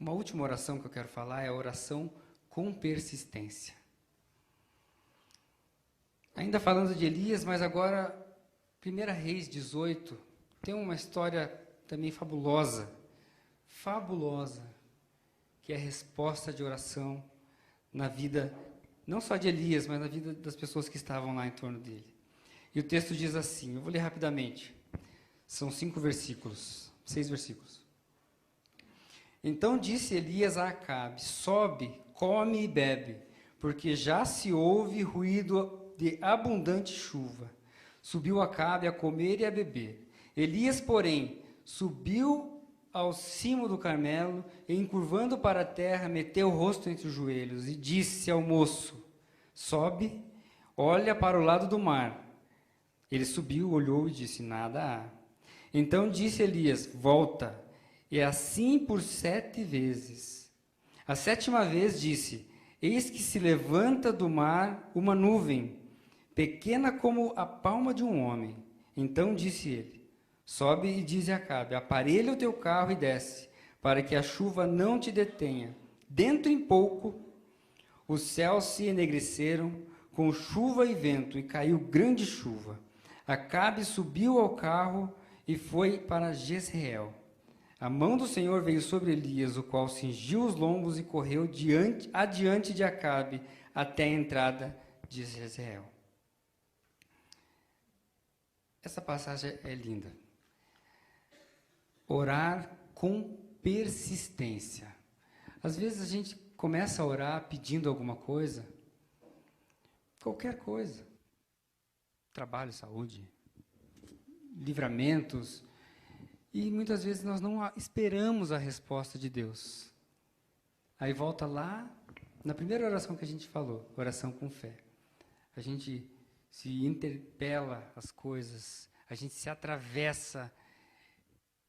Uma última oração que eu quero falar é a oração com persistência. Ainda falando de Elias, mas agora, 1 Reis 18, tem uma história também fabulosa, que é a resposta de oração na vida, não só de Elias, mas na vida das pessoas que estavam lá em torno dele. E o texto diz assim, eu vou ler rapidamente, são 6 versículos. Então disse Elias a Acabe, sobe, come e bebe, porque já se ouve ruído de abundante chuva. Subiu Acabe a comer e a beber. Elias, porém, subiu ao cimo do Carmelo e, encurvando para a terra, meteu o rosto entre os joelhos e disse ao moço, sobe, olha para o lado do mar. Ele subiu, olhou e disse, nada há. Então disse Elias, volta, e assim por 7 vezes. A 7ª vez disse, eis que se levanta do mar uma nuvem, pequena como a palma de um homem. Então disse ele, sobe e dize a Acabe, aparelha o teu carro e desce, para que a chuva não te detenha. Dentro em pouco, os céus se enegreceram com chuva e vento, e caiu grande chuva. Acabe subiu ao carro e foi para Jezreel. A mão do Senhor veio sobre Elias, o qual cingiu os lombos e correu adiante de Acabe até a entrada de Jezreel. Essa passagem é linda. Orar com persistência. Às vezes a gente começa a orar pedindo alguma coisa, qualquer coisa. Trabalho, saúde, livramentos, e muitas vezes nós não esperamos a resposta de Deus. Aí volta lá, na primeira oração que a gente falou, oração com fé. A gente se interpela as coisas, a gente se atravessa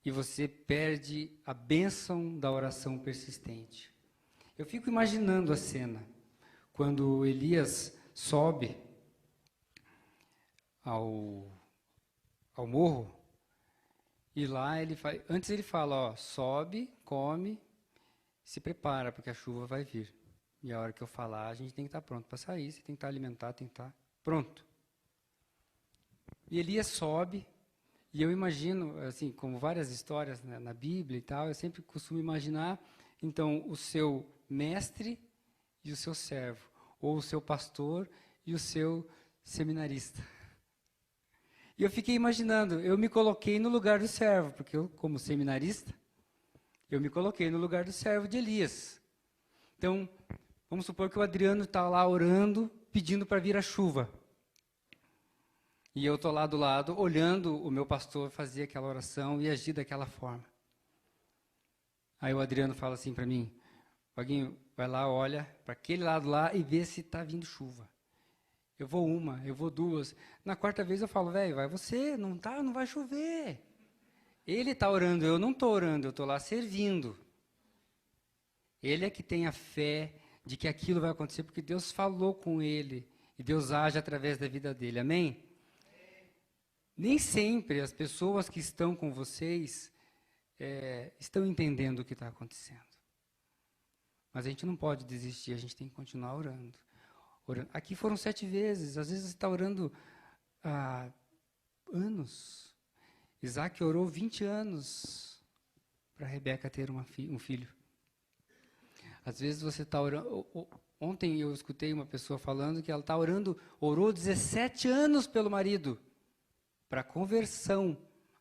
e você perde a bênção da oração persistente. Eu fico imaginando a cena, quando Elias sobe ao morro, e lá antes ele fala, ó, sobe, come, se prepara, porque a chuva vai vir. E a hora que eu falar, a gente tem que estar pronto para sair, você tem que estar alimentado, tem que estar pronto. E Elias sobe, e eu imagino, assim, como várias histórias, né, na Bíblia e tal, eu sempre costumo imaginar, então, o seu mestre e o seu servo, ou o seu pastor e o seu seminarista. E eu fiquei imaginando, eu me coloquei no lugar do servo, porque eu, como seminarista, eu me coloquei no lugar do servo de Elias. Então, vamos supor que o Adriano está lá orando, pedindo para vir a chuva. E eu estou lá do lado, olhando o meu pastor fazer aquela oração e agir daquela forma. Aí o Adriano fala assim para mim, Vaguinho, vai lá, olha para aquele lado lá e vê se está vindo chuva. Eu vou 1, eu vou 2. Na 4ª vez eu falo, velho, vai você, não vai chover. Ele está orando, eu não estou orando, eu estou lá servindo. Ele é que tem a fé de que aquilo vai acontecer, porque Deus falou com ele, e Deus age através da vida dele, amém? Nem sempre as pessoas que estão com vocês estão entendendo o que está acontecendo. Mas a gente não pode desistir, a gente tem que continuar orando. Aqui foram 7 vezes, às vezes você está orando há anos. Isaac orou 20 anos para Rebeca ter um filho. Às vezes você está orando... Ontem eu escutei uma pessoa falando que ela está orou 17 anos pelo marido, para conversão.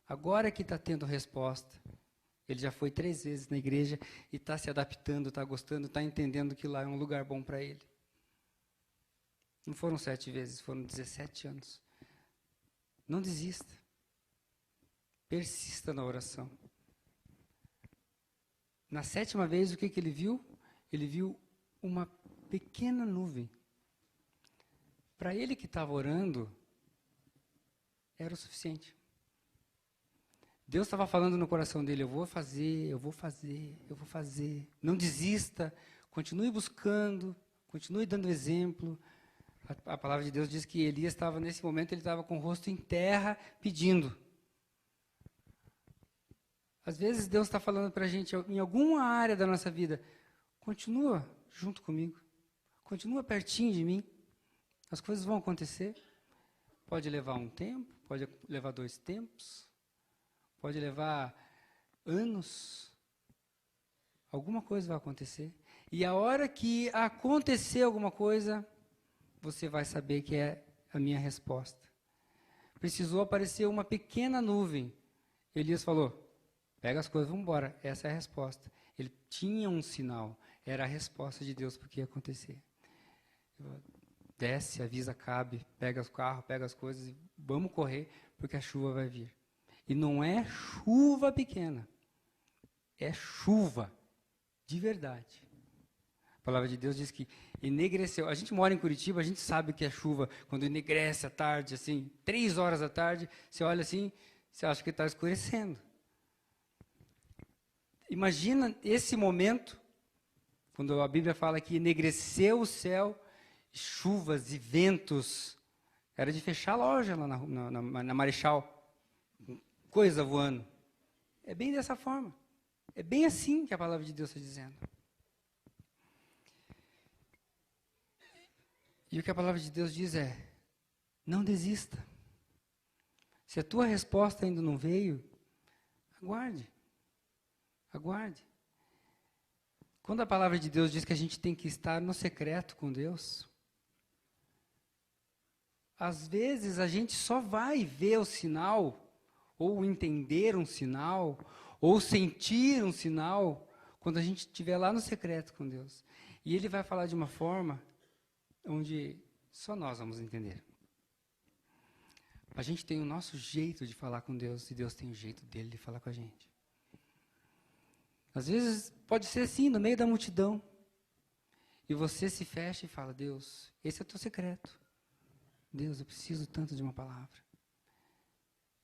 Agora que está tendo resposta. Ele já foi 3 vezes na igreja e está se adaptando, está gostando, está entendendo que lá é um lugar bom para ele. Não foram 7 vezes, foram 17 anos. Não desista. Persista na oração. Na 7ª vez, o que ele viu? Ele viu uma pequena nuvem. Para ele que estava orando, era o suficiente. Deus estava falando no coração dele, eu vou fazer, eu vou fazer, eu vou fazer. Não desista, continue buscando, continue dando exemplo. A palavra de Deus diz que Elias estava, nesse momento, ele estava com o rosto em terra, pedindo. Às vezes Deus está falando para a gente em alguma área da nossa vida, continua junto comigo, continua pertinho de mim, as coisas vão acontecer. Pode levar um tempo, pode levar 2 tempos, pode levar anos, alguma coisa vai acontecer. E a hora que acontecer alguma coisa, você vai saber que é a minha resposta. Precisou aparecer uma pequena nuvem. Elias falou, pega as coisas, vamos embora. Essa é a resposta. Ele tinha um sinal, era a resposta de Deus para o que ia acontecer. Desce, avisa Acabe, pega o carro, pega as coisas e vamos correr, porque a chuva vai vir. E não é chuva pequena, é chuva de verdade. A palavra de Deus diz que enegreceu. A gente mora em Curitiba, a gente sabe que é chuva, quando enegrece à tarde, assim, 3 horas da tarde, você olha assim, você acha que está escurecendo. Imagina esse momento, quando a Bíblia fala que enegreceu o céu, chuvas e ventos, era de fechar a loja lá na Marechal, coisa voando. É bem dessa forma. É bem assim que a palavra de Deus está dizendo. E o que a palavra de Deus diz é, não desista. Se a tua resposta ainda não veio, aguarde. Aguarde. Quando a palavra de Deus diz que a gente tem que estar no secreto com Deus, às vezes a gente só vai ver o sinal, ou entender um sinal, ou sentir um sinal, quando a gente estiver lá no secreto com Deus. E Ele vai falar de uma forma onde só nós vamos entender. A gente tem o nosso jeito de falar com Deus, e Deus tem o jeito dele de falar com a gente. Às vezes pode ser assim, no meio da multidão, e você se fecha e fala, Deus, esse é o teu secreto. Deus, eu preciso tanto de uma palavra.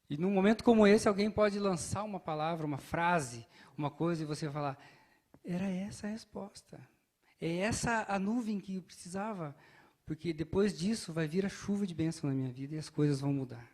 E num momento como esse, alguém pode lançar uma palavra, uma frase, uma coisa, e você vai falar, era essa a resposta. É essa a nuvem que eu precisava, porque depois disso vai vir a chuva de bênção na minha vida e as coisas vão mudar.